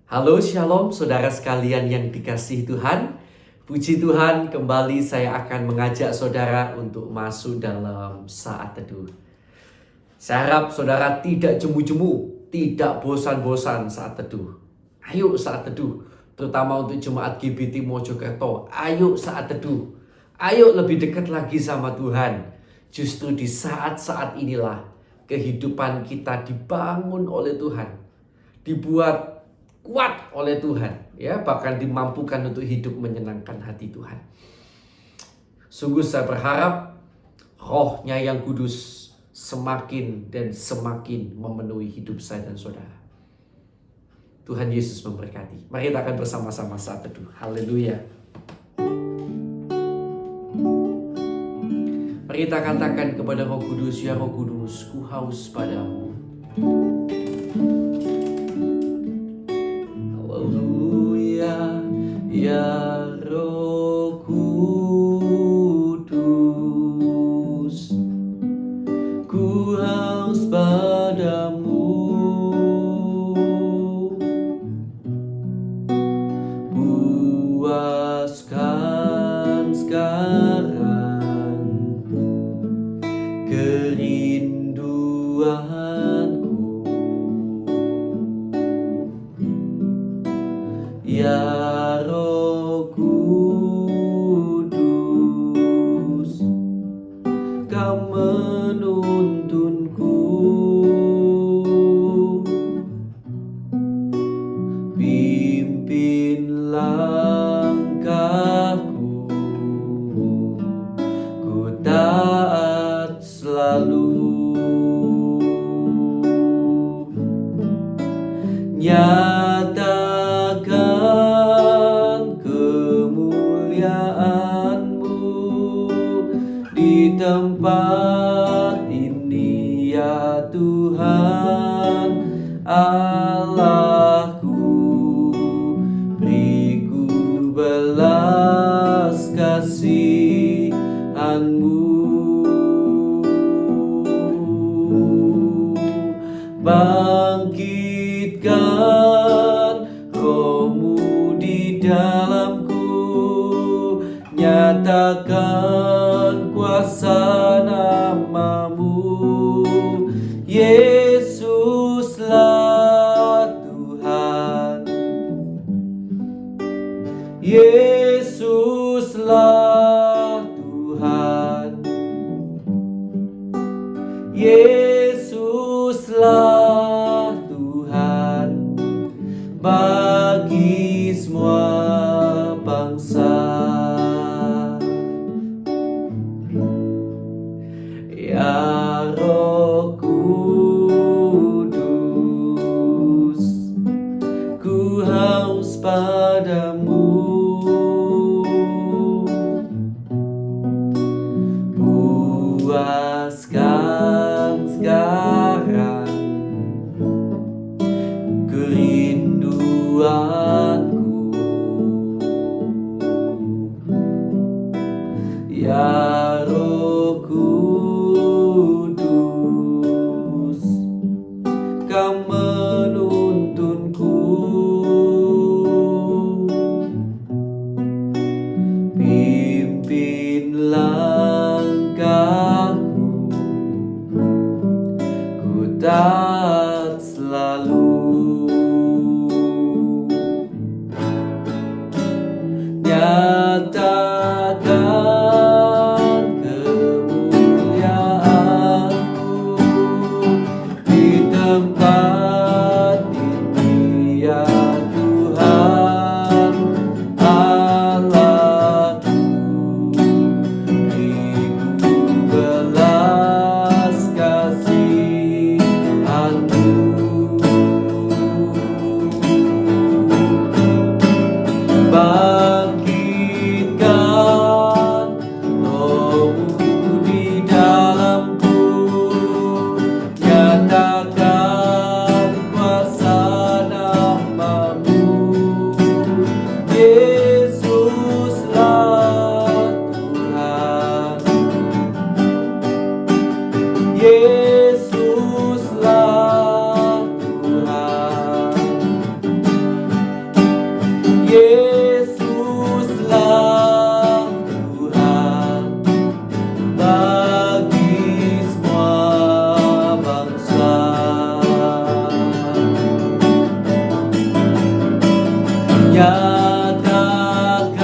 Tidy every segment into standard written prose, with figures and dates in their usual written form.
Halo Shalom saudara sekalian yang dikasihi Tuhan. Puji Tuhan, kembali saya akan mengajak saudara untuk masuk dalam saat teduh. Saya harap saudara tidak jemu-jemu, tidak bosan-bosan saat teduh. Ayo saat teduh, terutama untuk Jemaat GBT Mojokerto. Ayo saat teduh, ayo lebih dekat lagi sama Tuhan. Justru di saat-saat inilah kehidupan kita dibangun oleh Tuhan, dibuat kuat oleh Tuhan, ya, bahkan dimampukan untuk hidup menyenangkan hati Tuhan. Sungguh saya berharap Roh-Nya yang kudus semakin dan semakin memenuhi hidup saya dan saudara. Tuhan Yesus memberkati. Mari kita akan bersama-sama saat teduh. Haleluya. Mari kita katakan kepada Roh Kudus, ya Roh Kudus, ku haus padamu. Ya Roh Kudus, ku haus padamu. Puaskan sekarang kerinduanku. Ya Roh Kudus, Kau menuntunku, pimpin langkahku, ku taat selalu. Nyatakan kemuliaan-Mu di tempat ini, ya Tuhan Allahku. Beriku belas kasihan-Mu, bangkitkan Roh-Mu di dalamku, nyatakan kuasa nama-Mu. Yesuslah Tuhan, Yesuslah Tuhan, Yesuslah Tuhan bagi semua bangsa. Ya Roh Kudus, ku haus padamu. Puaskan sekarang kerinduanku. Ya Roh Kudus, Kau menuntunku, pimpin langkahku, ku taat selalu. nyatakan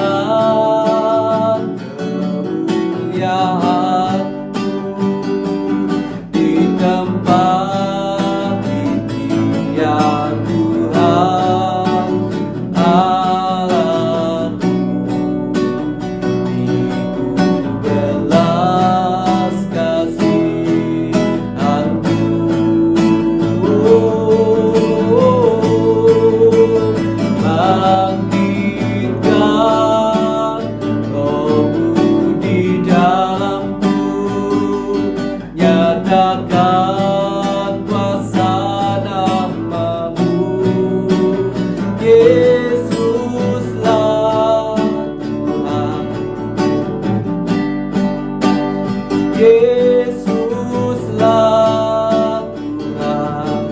kemuliaan di tempat ini ya Tuhan Allahku. Ikut belas kasihan-Mu, bangkitkan Roh-Mu di dalamku, nyatakan kuasa nama-Mu. Yesuslah Tuhan, Yesuslah Tuhan,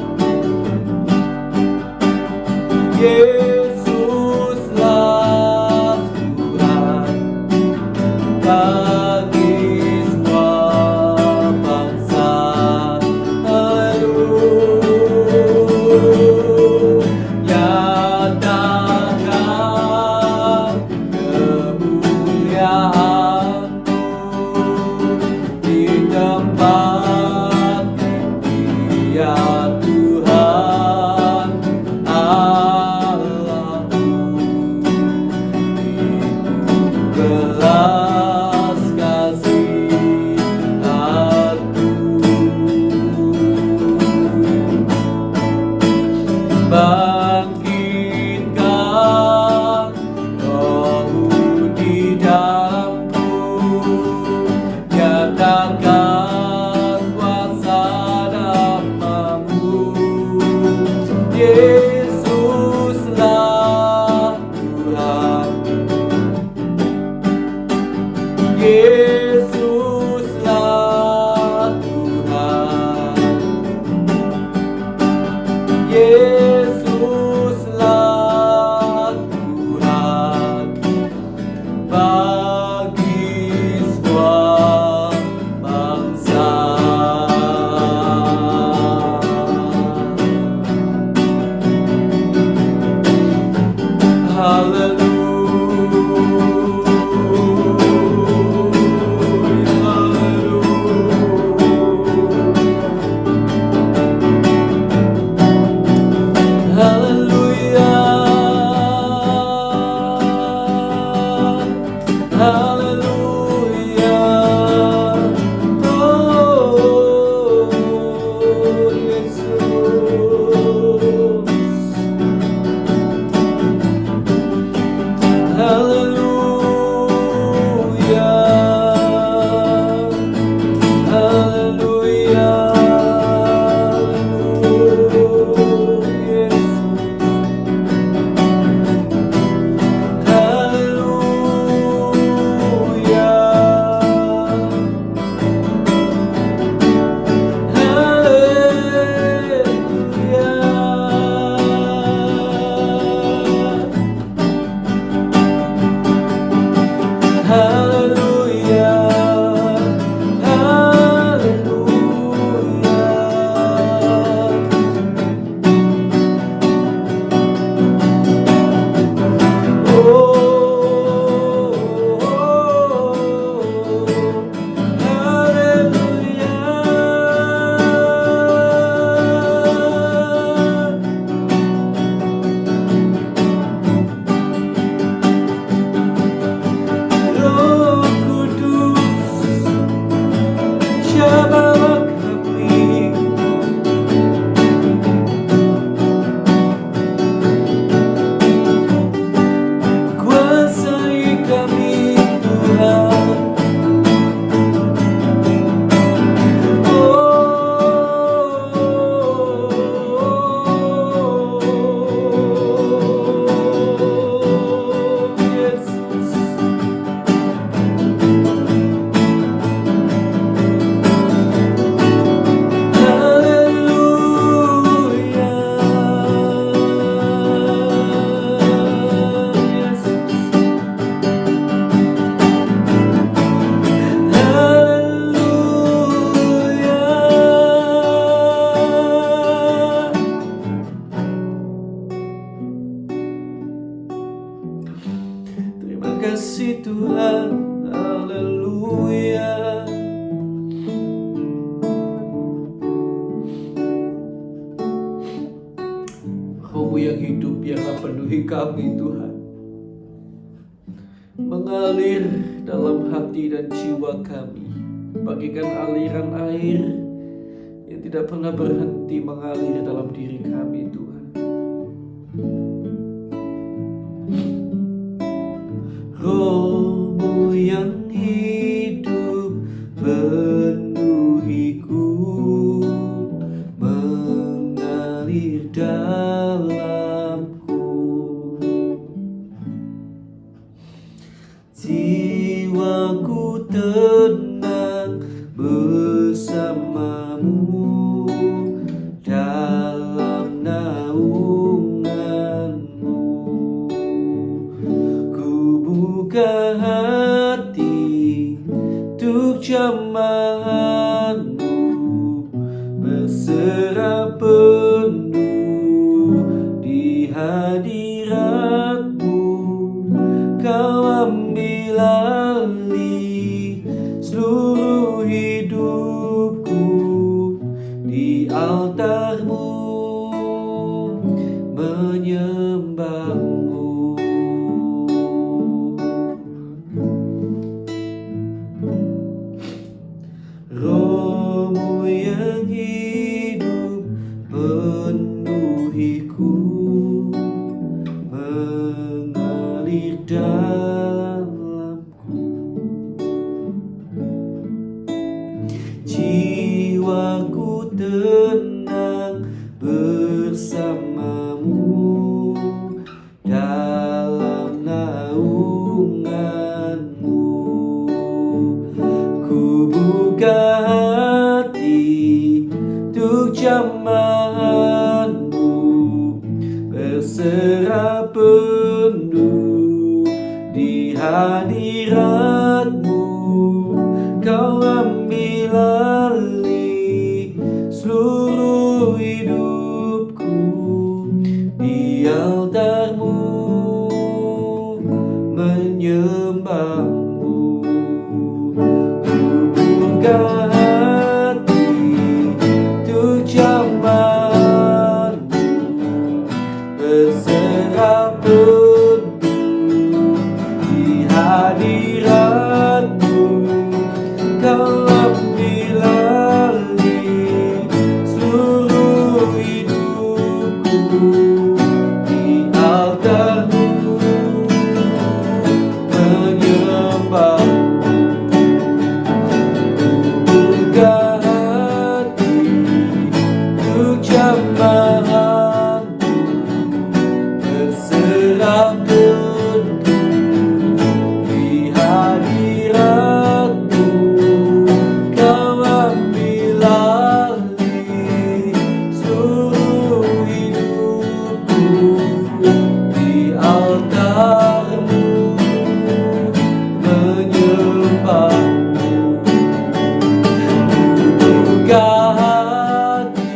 Yesuslah Tuhan bagi semua bangsa. Nyatakan kemuliaan-Mu di tempat ini ya Tuhan Allahku. kasih Tuhan, haleluya. Roh-Mu yang hidup, biarlah penuhi kami Tuhan, mengalir dalam hati dan jiwa kami, bagikan aliran air yang tidak pernah berhenti mengalir dalam diri kami Tuhan. Roh-Mu yang hidup penuhiku, mengalir dalamku. Jiwaku tenang bersamamu dalam naunganmu. Ku buka hati untuk jamahanmu, berserah penuh di hadiratmu. Kau ambil alih seluruh hidupku di altarmu, menyembahmu. Roh-Mu yang hidup penuhiku, mengalir dalamku. Jiwaku tenang bersamamu dalam naunganmu. Ku buka hati untuk jamahanmu, berserah penuh di hadiratmu. Kau ambil alih seluruh hidupku di altarmu, menyembahmu. Ku buka hati untuk jamahanmu, berserah penuh di hadiratmu. Kau ambil alih seluruh hidupku di altarmu, menyembahmu. Buka hati untuk jamahanmu, berserah penuh di hadiratmu. Kau ambil alih seluruh hidupku di altarmu, menyembahmu. Buka hati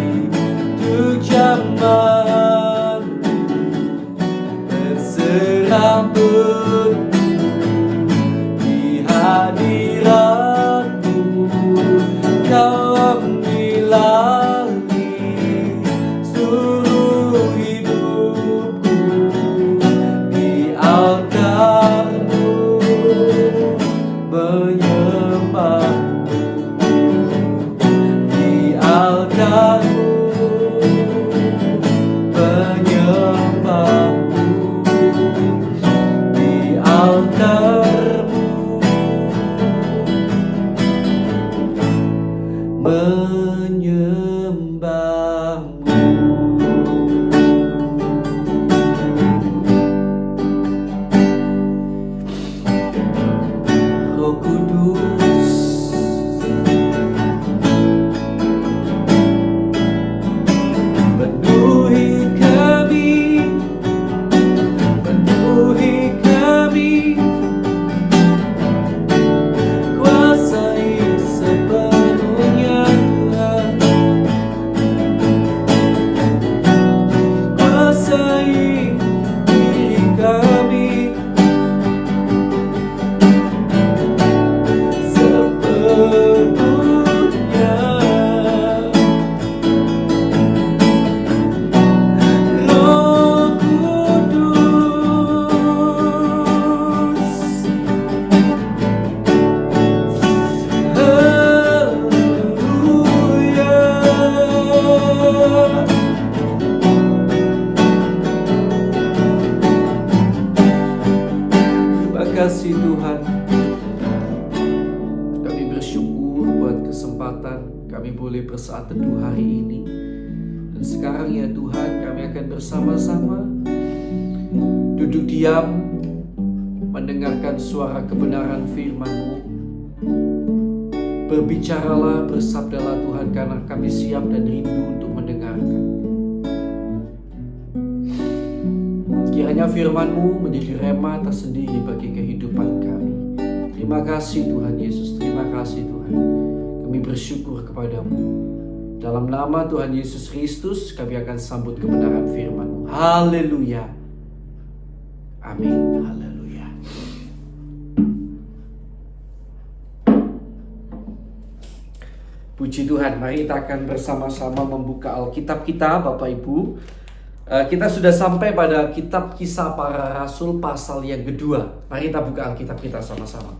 untuk jamahanmu, berserah penuh di hadiratmu. Kau ambil alih seluruh hidupku di altarmu, menyembahmu. Di altarmu, menyembahmu. Di altarmu, kasih Tuhan. Kami bersyukur buat kesempatan kami boleh bersaat teduh hari ini. Dan sekarang ya Tuhan, kami akan bersama-sama duduk diam, mendengarkan suara kebenaran firman-Mu. Berbicaralah, bersabdalah Tuhan, karena kami siap dan rindu untuk mendengarkan. Kiranya firman-Mu menjadi rema tersendiri bagi kehidupan kami. Terima kasih Tuhan Yesus, terima kasih Tuhan. Kami bersyukur kepadamu. Dalam nama Tuhan Yesus Kristus, kami akan sambut kebenaran firman-Mu. Haleluya. Amin. Haleluya. Puji Tuhan, mari kita akan bersama-sama membuka Alkitab kita, Bapak Ibu. Kita sudah sampai pada kitab Kisah Para Rasul pasal yang kedua. Mari kita buka Alkitab kita sama-sama.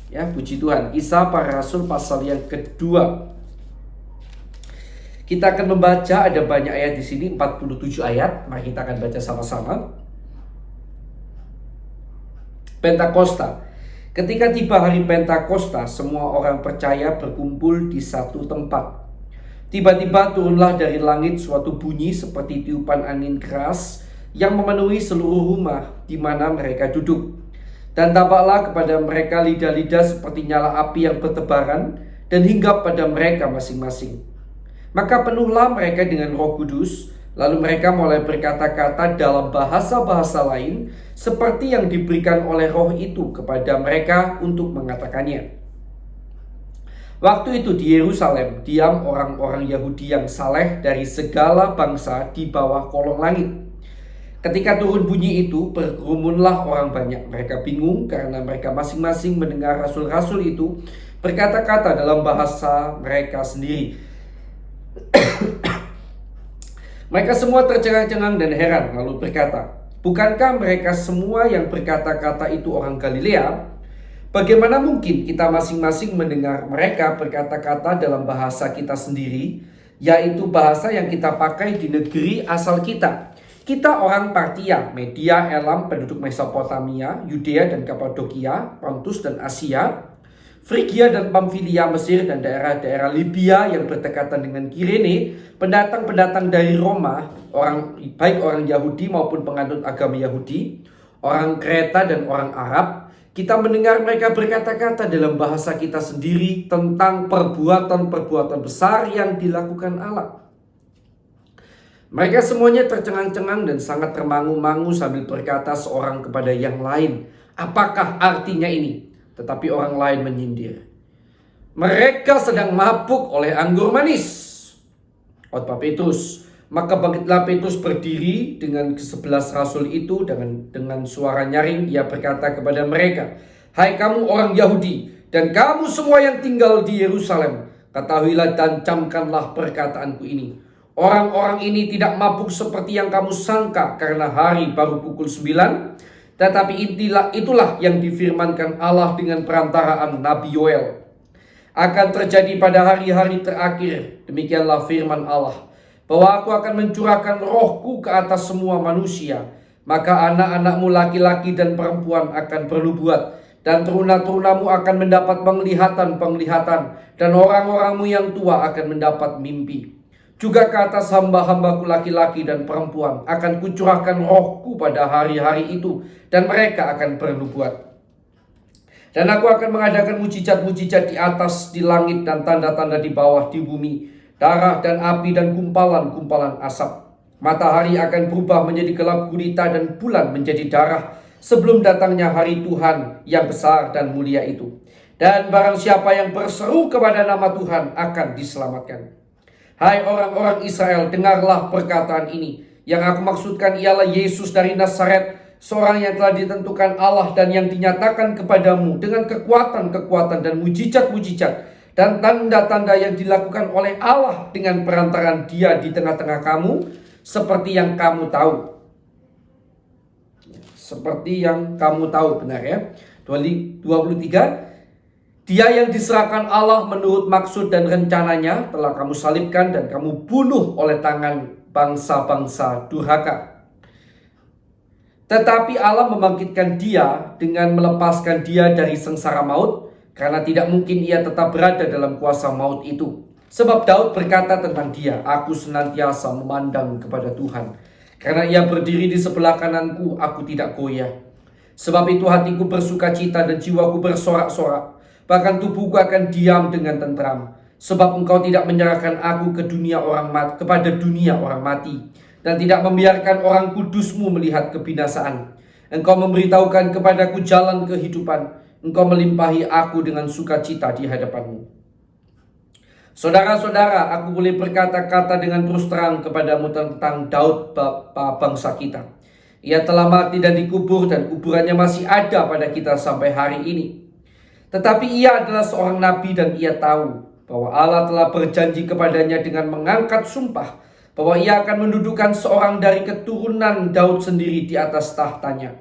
Ya, puji Tuhan. Kisah Para Rasul pasal yang kedua. Kita akan membaca, ada banyak ayat di sini, 47 ayat. Mari kita akan baca sama-sama. Pentakosta. Ketika tiba hari Pentakosta, semua orang percaya berkumpul di satu tempat. Tiba-tiba turunlah dari langit suatu bunyi seperti tiupan angin keras yang memenuhi seluruh rumah di mana mereka duduk. Dan tampaklah kepada mereka lidah-lidah seperti nyala api yang bertebaran dan hinggap pada mereka masing-masing. Maka penuhlah mereka dengan Roh Kudus, lalu mereka mulai berkata-kata dalam bahasa-bahasa lain seperti yang diberikan oleh Roh itu kepada mereka untuk mengatakannya. Waktu itu di Yerusalem diam orang-orang Yahudi yang saleh dari segala bangsa di bawah kolong langit. Ketika turun bunyi itu, berkerumunlah orang banyak. Mereka bingung karena mereka masing-masing mendengar rasul-rasul itu berkata-kata dalam bahasa mereka sendiri. Mereka semua tercengang-cengang dan heran, lalu berkata, "Bukankah mereka semua yang berkata-kata itu orang Galilea? Bagaimana mungkin kita masing-masing mendengar mereka berkata-kata dalam bahasa kita sendiri, yaitu bahasa yang kita pakai di negeri asal kita? Kita orang Partia, Media, Elam, penduduk Mesopotamia, Yudea dan Kapadokia, Pontus dan Asia, Frigia dan Pamfilia, Mesir dan daerah-daerah Libya yang berdekatan dengan Kirene, pendatang-pendatang dari Roma, baik orang Yahudi maupun penganut agama Yahudi, orang Kreta dan orang Arab. Kita mendengar mereka berkata-kata dalam bahasa kita sendiri tentang perbuatan-perbuatan besar yang dilakukan Allah." Mereka semuanya tercengang-cengang dan sangat termangu-mangu sambil berkata seorang kepada yang lain, "Apakah artinya ini?" Tetapi orang lain menyindir, "Mereka sedang mabuk oleh anggur manis." Khotbah Petrus. Maka bangkitlah Petrus berdiri dengan ke-11 rasul itu dengan suara nyaring. Ia berkata kepada mereka, "Hai kamu orang Yahudi dan kamu semua yang tinggal di Yerusalem, ketahuilah dan camkanlah perkataanku ini. Orang-orang ini tidak mabuk seperti yang kamu sangka karena hari baru pukul 9. Tetapi itulah yang difirmankan Allah dengan perantaraan Nabi Yoel. Akan terjadi pada hari-hari terakhir, demikianlah firman Allah, bahwa aku akan mencurahkan rohku ke atas semua manusia. Maka anak-anakmu laki-laki dan perempuan akan bernubuat, dan teruna-terunamu akan mendapat penglihatan-penglihatan, dan orang-orangmu yang tua akan mendapat mimpi. Juga ke atas hamba-hambaku laki-laki dan perempuan akan kucurahkan rohku pada hari-hari itu, dan mereka akan bernubuat. Dan aku akan mengadakan mujizat-mujizat di atas di langit dan tanda-tanda di bawah di bumi, darah dan api dan gumpalan-gumpalan asap. Matahari akan berubah menjadi gelap gulita dan bulan menjadi darah sebelum datangnya hari Tuhan yang besar dan mulia itu. Dan barang siapa yang berseru kepada nama Tuhan akan diselamatkan. Hai orang-orang Israel, dengarlah perkataan ini. Yang aku maksudkan ialah Yesus dari Nazaret, seorang yang telah ditentukan Allah dan yang dinyatakan kepadamu dengan kekuatan-kekuatan dan mujizat-mujizat dan tanda-tanda yang dilakukan oleh Allah dengan perantaraan Dia di tengah-tengah kamu, seperti yang kamu tahu. Seperti yang kamu tahu, benar ya. 23, Dia yang diserahkan Allah menurut maksud dan rencananya telah kamu salibkan dan kamu bunuh oleh tangan bangsa-bangsa durhaka. Tetapi Allah membangkitkan dia dengan melepaskan dia dari sengsara maut, karena tidak mungkin ia tetap berada dalam kuasa maut itu. Sebab Daud berkata tentang dia, "Aku senantiasa memandang kepada Tuhan. Karena ia berdiri di sebelah kananku, aku tidak goyah. Sebab itu hatiku bersuka cita dan jiwaku bersorak-sorak. Bahkan tubuhku akan diam dengan tentram. Sebab engkau tidak menyerahkan aku kepada dunia orang mati, dan tidak membiarkan orang kudusmu melihat kebinasaan. Engkau memberitahukan kepadaku jalan kehidupan. Engkau melimpahi aku dengan sukacita di hadapanmu." Saudara-saudara, aku boleh berkata-kata dengan terus terang kepadamu tentang Daud, bapa bangsa kita. Ia telah mati dan dikubur, dan kuburannya masih ada pada kita sampai hari ini. Tetapi ia adalah seorang nabi, dan ia tahu bahwa Allah telah berjanji kepadanya dengan mengangkat sumpah bahwa ia akan mendudukan seorang dari keturunan Daud sendiri di atas tahtanya.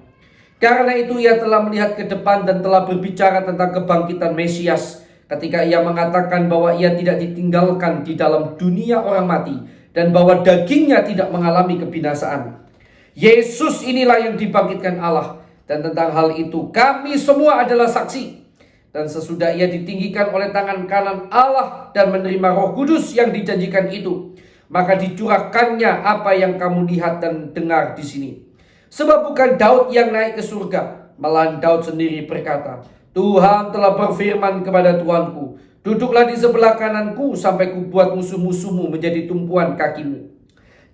Karena itu ia telah melihat ke depan dan telah berbicara tentang kebangkitan Mesias, ketika ia mengatakan bahwa ia tidak ditinggalkan di dalam dunia orang mati, dan bahwa dagingnya tidak mengalami kebinasaan. Yesus inilah yang dibangkitkan Allah, dan tentang hal itu kami semua adalah saksi. Dan sesudah ia ditinggikan oleh tangan kanan Allah dan menerima Roh Kudus yang dijanjikan itu, maka dicurahkannya apa yang kamu lihat dan dengar di sini. Sebab bukan Daud yang naik ke surga, malahan Daud sendiri berkata, "Tuhan telah berfirman kepada Tuanku, duduklah di sebelah kananku sampai kubuat musuh-musuhmu menjadi tumpuan kakimu."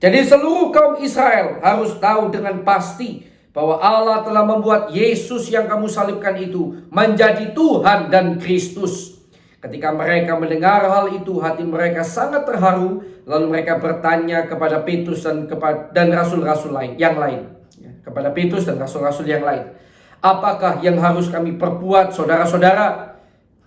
Jadi seluruh kaum Israel harus tahu dengan pasti bahwa Allah telah membuat Yesus yang kamu salibkan itu menjadi Tuhan dan Kristus. Ketika mereka mendengar hal itu, hati mereka sangat terharu. Lalu mereka bertanya kepada Petrus dan rasul-rasul yang lain. Kepada Petrus dan rasul-rasul yang lain, "Apakah yang harus kami perbuat, saudara-saudara?"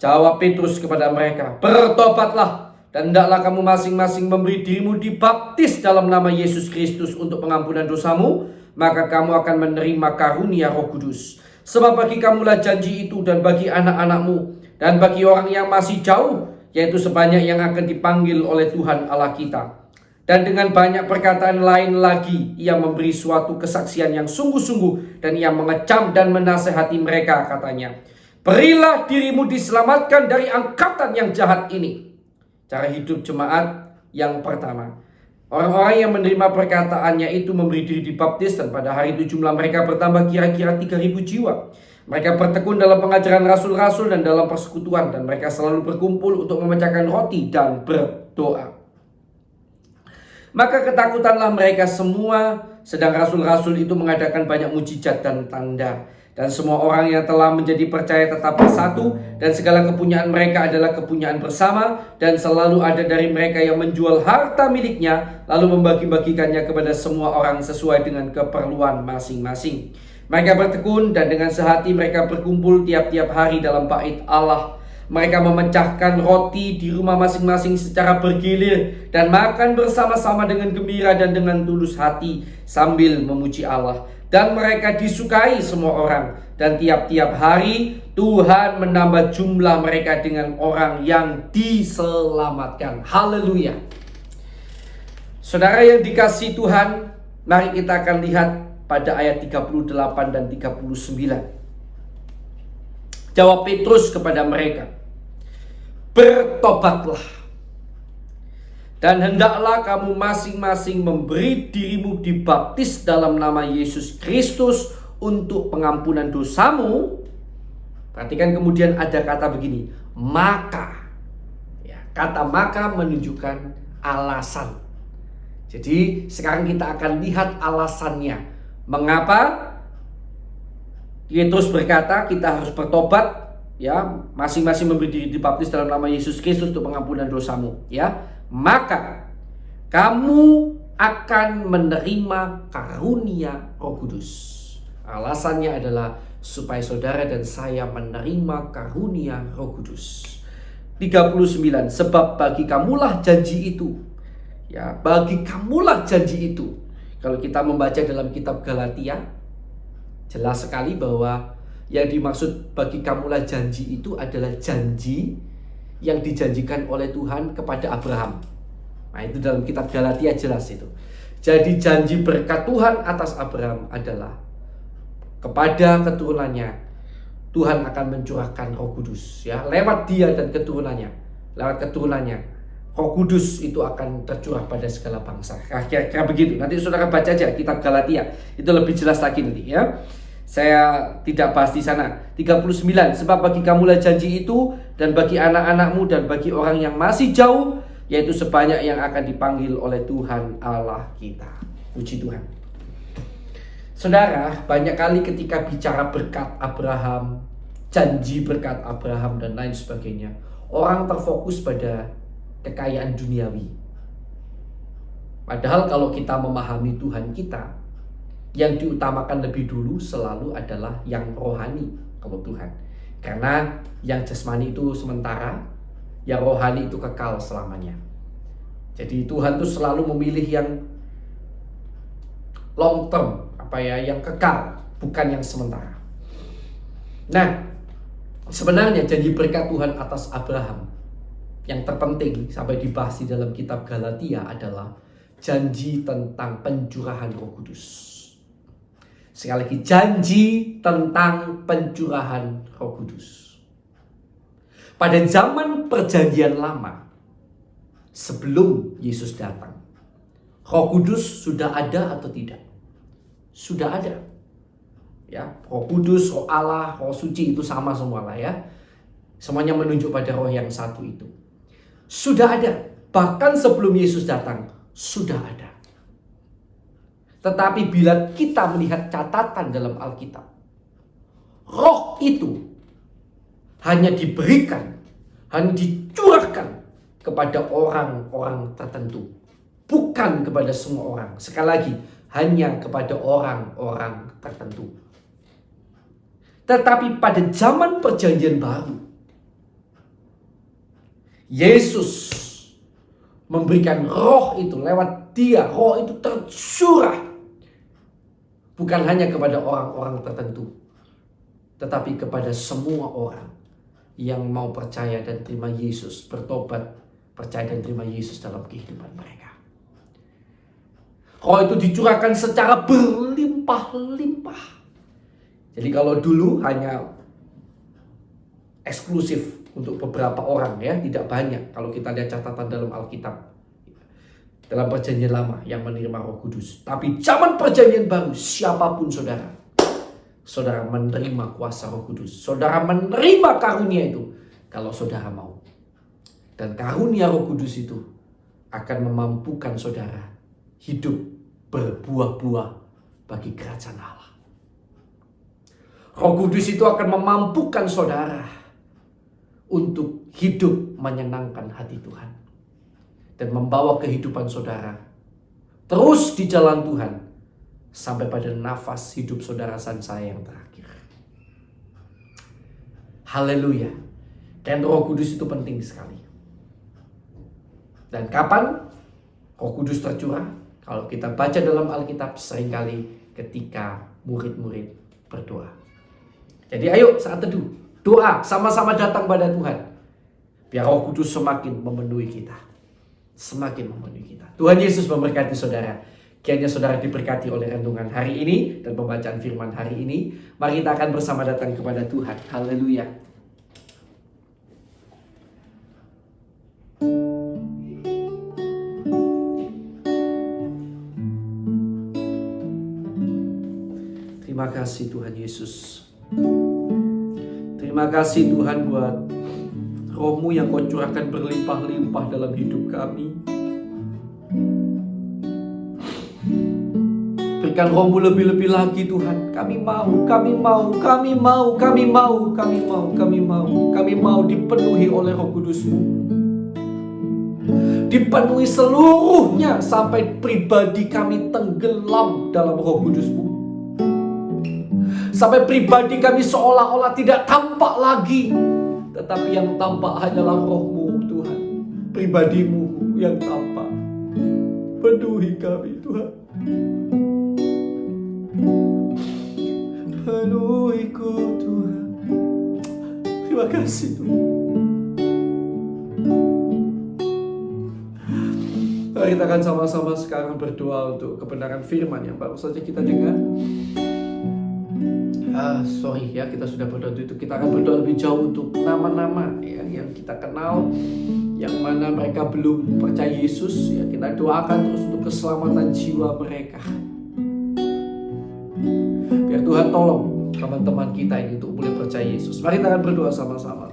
Jawab Petrus kepada mereka, "Bertobatlah, dan hendaklah kamu masing-masing memberi dirimu dibaptis dalam nama Yesus Kristus untuk pengampunan dosamu, maka kamu akan menerima karunia Roh Kudus. Sebab bagi kamulah janji itu, dan bagi anak-anakmu, dan bagi orang yang masih jauh, yaitu sebanyak yang akan dipanggil oleh Tuhan Allah kita." Dan dengan banyak perkataan lain lagi, ia memberi suatu kesaksian yang sungguh-sungguh, dan ia mengecam dan menasehati mereka, katanya, "Berilah dirimu diselamatkan dari angkatan yang jahat ini." Cara hidup jemaat yang pertama. Orang-orang yang menerima perkataannya itu memberi diri dibaptis, dan pada hari itu jumlah mereka bertambah kira-kira 3.000 jiwa. Mereka bertekun dalam pengajaran rasul-rasul dan dalam persekutuan, dan mereka selalu berkumpul untuk memecahkan roti dan berdoa. Maka ketakutanlah mereka semua, sedang rasul-rasul itu mengadakan banyak mujizat dan tanda. Dan semua orang yang telah menjadi percaya tetap bersatu, dan segala kepunyaan mereka adalah kepunyaan bersama, dan selalu ada dari mereka yang menjual harta miliknya, lalu membagi-bagikannya kepada semua orang sesuai dengan keperluan masing-masing. Mereka bertekun, dan dengan sehati mereka berkumpul tiap-tiap hari dalam bait Allah. Mereka memecahkan roti di rumah masing-masing secara bergilir, dan makan bersama-sama dengan gembira dan dengan tulus hati sambil memuji Allah. Dan mereka disukai semua orang, dan tiap-tiap hari Tuhan menambah jumlah mereka dengan orang yang diselamatkan. Haleluya. Saudara yang dikasihi Tuhan, mari kita akan lihat pada ayat 38 dan 39. Jawab Petrus kepada mereka, "Bertobatlah, dan hendaklah kamu masing-masing memberi dirimu dibaptis dalam nama Yesus Kristus untuk pengampunan dosamu." Perhatikan kemudian ada kata begini, "maka." Ya, kata maka menunjukkan alasan. Jadi sekarang kita akan lihat alasannya. Mengapa Petrus berkata kita harus bertobat, ya, masing-masing memberi diri dibaptis dalam nama Yesus Kristus untuk pengampunan dosamu, ya. Maka kamu akan menerima karunia Roh Kudus. Alasannya adalah supaya saudara dan saya menerima karunia Roh Kudus. 39, sebab bagi kamulah janji itu. Ya, bagi kamulah janji itu. Kalau kita membaca dalam kitab Galatia, jelas sekali bahwa yang dimaksud bagi kamulah janji itu adalah janji yang dijanjikan oleh Tuhan kepada Abraham. Nah, itu dalam kitab Galatia jelas itu. Jadi janji berkat Tuhan atas Abraham adalah kepada keturunannya Tuhan akan mencurahkan Roh Kudus, ya, lewat dia dan keturunannya. Lewat keturunannya Roh Kudus itu akan tercurah pada segala bangsa. Kira-kira begitu. Nanti saudara baca aja kitab Galatia, itu lebih jelas lagi nanti, ya. Saya tidak bahas di sana. 39, sebab bagi kamulah janji itu, dan bagi anak-anakmu, dan bagi orang yang masih jauh, yaitu sebanyak yang akan dipanggil oleh Tuhan Allah kita. Puji Tuhan. Saudara, banyak kali ketika bicara berkat Abraham, janji berkat Abraham dan lain sebagainya, orang terfokus pada kekayaan duniawi. Padahal kalau kita memahami Tuhan kita, yang diutamakan lebih dulu selalu adalah yang rohani kalau Tuhan. Karena yang jasmani itu sementara, yang rohani itu kekal selamanya. Jadi Tuhan itu selalu memilih yang long term, yang kekal, bukan yang sementara. Nah, sebenarnya janji berkat Tuhan atas Abraham yang terpenting sampai dibahas di dalam kitab Galatia adalah janji tentang pencurahan Roh Kudus. Sekali lagi, janji tentang pencurahan Roh Kudus. Pada zaman perjanjian lama, sebelum Yesus datang, Roh Kudus sudah ada atau tidak? Sudah ada. Ya, Roh Kudus, Roh Allah, Roh Suci itu sama semua lah, ya. Semuanya menunjuk pada Roh yang satu itu. Sudah ada. Bahkan sebelum Yesus datang, sudah ada. Tetapi bila kita melihat catatan dalam Alkitab, Roh itu hanya diberikan, hanya dicurahkan kepada orang-orang tertentu, bukan kepada semua orang. Sekali lagi, hanya kepada orang-orang tertentu. Tetapi pada zaman perjanjian baru, Yesus memberikan Roh itu lewat dia. Roh itu tercurah bukan hanya kepada orang-orang tertentu, tetapi kepada semua orang yang mau percaya dan terima Yesus, bertobat, percaya dan terima Yesus dalam kehidupan mereka. Roh itu dicurahkan secara berlimpah-limpah. Jadi kalau dulu hanya eksklusif untuk beberapa orang, ya, tidak banyak. Kalau kita lihat catatan dalam Alkitab, dalam perjanjian lama yang menerima Roh Kudus. Tapi zaman perjanjian baru, siapapun saudara, saudara menerima kuasa Roh Kudus. Saudara menerima karunia itu kalau saudara mau. Dan karunia Roh Kudus itu akan memampukan saudara hidup berbuah-buah bagi kerajaan Allah. Roh Kudus itu akan memampukan saudara untuk hidup menyenangkan hati Tuhan dan membawa kehidupan saudara terus di jalan Tuhan sampai pada nafas hidup saudara dan saya yang terakhir. Haleluya. Dan Roh Kudus itu penting sekali. Dan kapan Roh Kudus tercurah? Kalau kita baca dalam Alkitab, seringkali ketika murid-murid berdoa. Jadi ayo saat teduh, doa, sama-sama datang pada Tuhan. Biar Roh Kudus semakin memenuhi kita. Semakin memenuhi kita. Tuhan Yesus memberkati saudara. Kiranya saudara diberkati oleh renungan hari ini dan pembacaan firman hari ini. Mari kita akan bersama datang kepada Tuhan. Haleluya. Terima kasih Tuhan Yesus. Terima kasih Tuhan buat Roh-Mu yang Kau curahkan berlimpah-limpah dalam hidup kami. Berikan Roh-Mu lebih-lebih lagi Tuhan. Kami mau, kami mau, kami mau, kami mau, kami mau, kami mau. Kami mau dipenuhi oleh Roh Kudus-Mu. Dipenuhi seluruhnya sampai pribadi kami tenggelam dalam Roh Kudus-Mu. Sampai pribadi kami seolah-olah tidak tampak lagi. Tetapi yang tampak hanyalah Roh-Mu Tuhan. Pribadi-Mu yang tampak. Penuhi kami Tuhan. Penuhiku Tuhan. Terima kasih Tuhan. Mari kita akan sama-sama sekarang berdoa untuk kebenaran firman yang baru saja kita dengar. sorry ya, kita sudah berdoa untuk itu. Kita akan berdoa lebih jauh untuk nama-nama ya, yang kita kenal, yang mana mereka belum percaya Yesus ya. Kita doakan terus untuk keselamatan jiwa mereka. Biar Tuhan tolong teman-teman kita ini untuk mulai percaya Yesus. Mari kita akan berdoa sama-sama.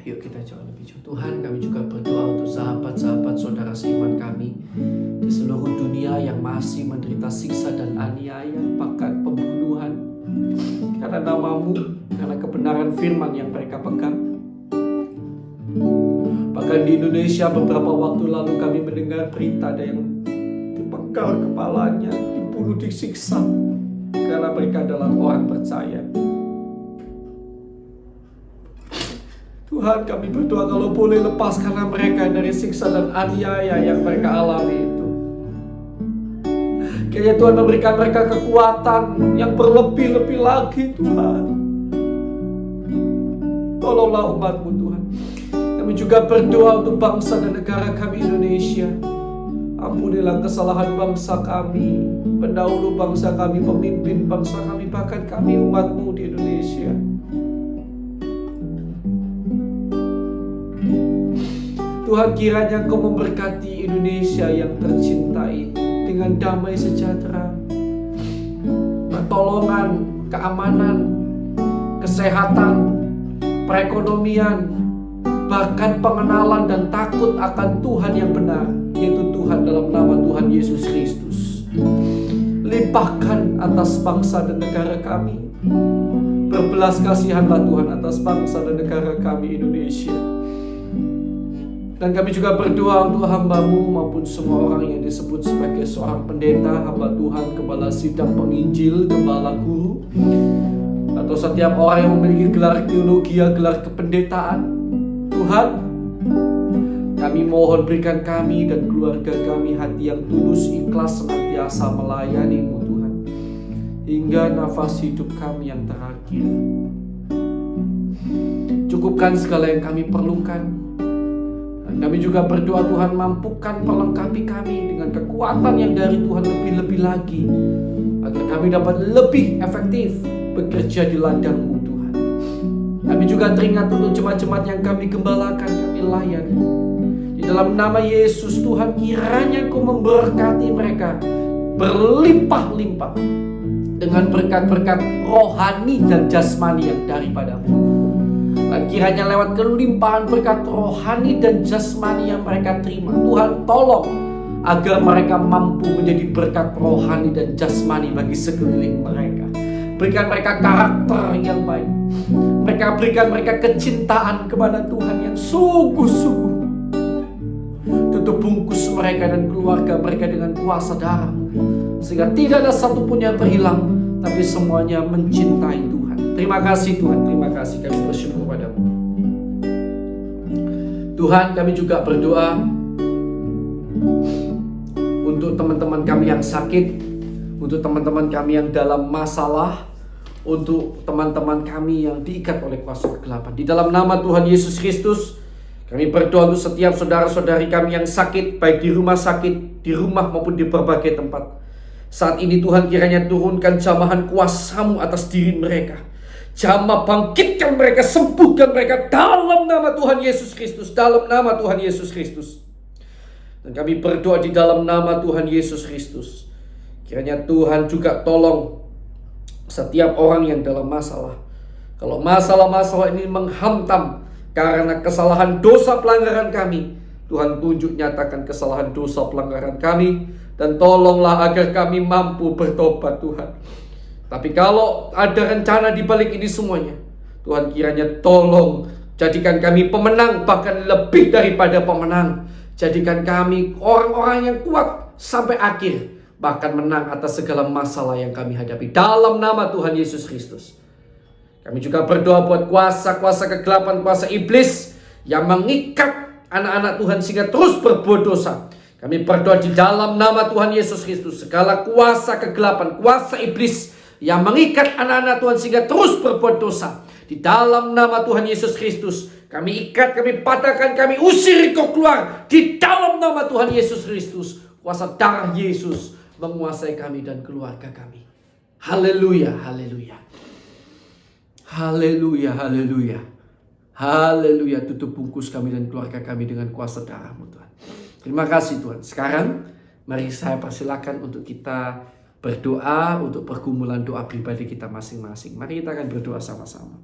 Yuk kita jauh lebih jauh. Tuhan, kami juga berdoa untuk sahabat-sahabat saudara seiman kami di seluruh dunia yang masih menderita siksa dan aniaya, bahkan pembunuhan karena nama-Mu, karena kebenaran firman yang mereka pegang. Bahkan di Indonesia beberapa waktu lalu kami mendengar berita ada yang dibakar kepalanya, dibunuh, disiksa karena mereka adalah orang percaya. Tuhan, kami berdoa kalau boleh lepaskanlah mereka dari siksa dan aniaya yang mereka alami itu. Kiranya Tuhan memberikan mereka kekuatan yang berlebih-lebih lagi, Tuhan. Tolonglah umat-Mu, Tuhan. Kami juga berdoa untuk bangsa dan negara kami Indonesia. Ampunilah kesalahan bangsa kami, pendahulu bangsa kami, pemimpin bangsa kami, bahkan kami umat-Mu di Indonesia. Tuhan, kiranya Engkau memberkati Indonesia yang tercinta ini dengan damai sejahtera, pertolongan, keamanan, kesehatan, perekonomian, bahkan pengenalan dan takut akan Tuhan yang benar, yaitu Tuhan dalam nama Tuhan Yesus Kristus. Limpahkan atas bangsa dan negara kami. Berbelas kasihanlah Tuhan atas bangsa dan negara kami Indonesia. Dan kami juga berdoa untuk hamba-Mu maupun semua orang yang disebut sebagai seorang pendeta, hamba Tuhan, kepala sidang penginjil, gembala guru, atau setiap orang yang memiliki gelar teologi, gelar kependetaan. Tuhan, kami mohon berikan kami dan keluarga kami hati yang tulus, ikhlas, senantiasa melayani-Mu Tuhan, hingga nafas hidup kami yang terakhir. Cukupkan segala yang kami perlukan. Kami juga berdoa Tuhan, mampukan perlengkapi kami dengan kekuatan yang dari Tuhan lebih-lebih lagi, agar kami dapat lebih efektif bekerja di ladang-Mu Tuhan. Kami juga teringat untuk jemaat-jemaat yang kami gembalakan, kami layani. Di dalam nama Yesus Tuhan, kiranya Engkau memberkati mereka berlimpah-limpah dengan berkat-berkat rohani dan jasmani yang daripada-Mu. Dan kiranya lewat kelimpahan berkat rohani dan jasmani yang mereka terima, Tuhan tolong agar mereka mampu menjadi berkat rohani dan jasmani bagi sekeliling mereka. Berikan mereka karakter yang baik. Berikan mereka kecintaan kepada Tuhan yang sungguh-sungguh. Tutup bungkus mereka dan keluarga mereka dengan kuasa darah-Mu, sehingga tidak ada satupun yang terhilang, tapi semuanya mencintai Tuhan. Terima kasih Tuhan, terima kasih, kami bersyukur padamu. Tuhan, kami juga berdoa untuk teman-teman kami yang sakit, untuk teman-teman kami yang dalam masalah, untuk teman-teman kami yang diikat oleh kuasa kegelapan. Di dalam nama Tuhan Yesus Kristus, kami berdoa untuk setiap saudara-saudari kami yang sakit, baik di rumah sakit, di rumah maupun di berbagai tempat. Saat ini Tuhan, kiranya turunkan jamahan kuasa-Mu atas diri mereka. Jamah bangkitkan mereka, sembuhkan mereka dalam nama Tuhan Yesus Kristus, dalam nama Tuhan Yesus Kristus. Dan kami berdoa di dalam nama Tuhan Yesus Kristus, kiranya Tuhan juga tolong setiap orang yang dalam masalah. Kalau masalah-masalah ini menghantam karena kesalahan dosa pelanggaran kami, Tuhan tunjuk nyatakan kesalahan dosa pelanggaran kami, dan tolonglah agar kami mampu bertobat Tuhan. Tapi kalau ada rencana di balik ini semuanya, Tuhan kiranya tolong jadikan kami pemenang, bahkan lebih daripada pemenang. Jadikan kami orang-orang yang kuat sampai akhir, bahkan menang atas segala masalah yang kami hadapi. Dalam nama Tuhan Yesus Kristus. Kami juga berdoa buat kuasa-kuasa kegelapan, kuasa iblis yang mengikat anak-anak Tuhan sehingga terus berbuat dosa. Kami berdoa di dalam nama Tuhan Yesus Kristus, segala kuasa kegelapan, kuasa iblis yang mengikat anak-anak Tuhan sehingga terus berbuat dosa, di dalam nama Tuhan Yesus Kristus, kami ikat, kami patahkan, kami usir kau keluar. Di dalam nama Tuhan Yesus Kristus, kuasa darah Yesus menguasai kami dan keluarga kami. Haleluya, haleluya. Haleluya, haleluya. Haleluya, tutup bungkus kami dan keluarga kami dengan kuasa darah-Mu Tuhan. Terima kasih Tuhan. Sekarang mari saya persilakan untuk kita berdoa untuk pergumulan doa pribadi kita masing-masing. Mari kita akan berdoa sama-sama.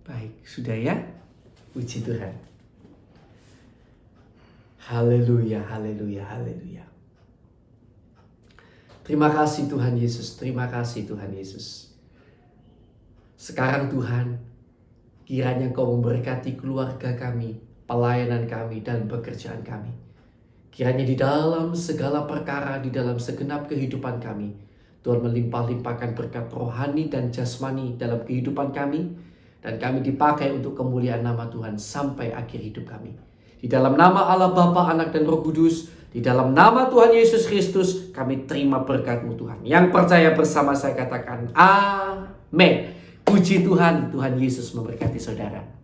Baik, sudah ya? Puji Tuhan. Haleluya, haleluya, haleluya. Terima kasih Tuhan Yesus, terima kasih Tuhan Yesus. Sekarang Tuhan, kiranya Kau memberkati keluarga kami, pelayanan kami, dan pekerjaan kami. Kiranya di dalam segala perkara, di dalam segenap kehidupan kami, Tuhan melimpah-limpahkan berkat rohani dan jasmani dalam kehidupan kami, dan kami dipakai untuk kemuliaan nama Tuhan sampai akhir hidup kami. Di dalam nama Allah Bapa, Anak, dan Roh Kudus, di dalam nama Tuhan Yesus Kristus, kami terima berkat-Mu Tuhan. Yang percaya bersama saya katakan, amin. Puji Tuhan, Tuhan Yesus memberkati saudara.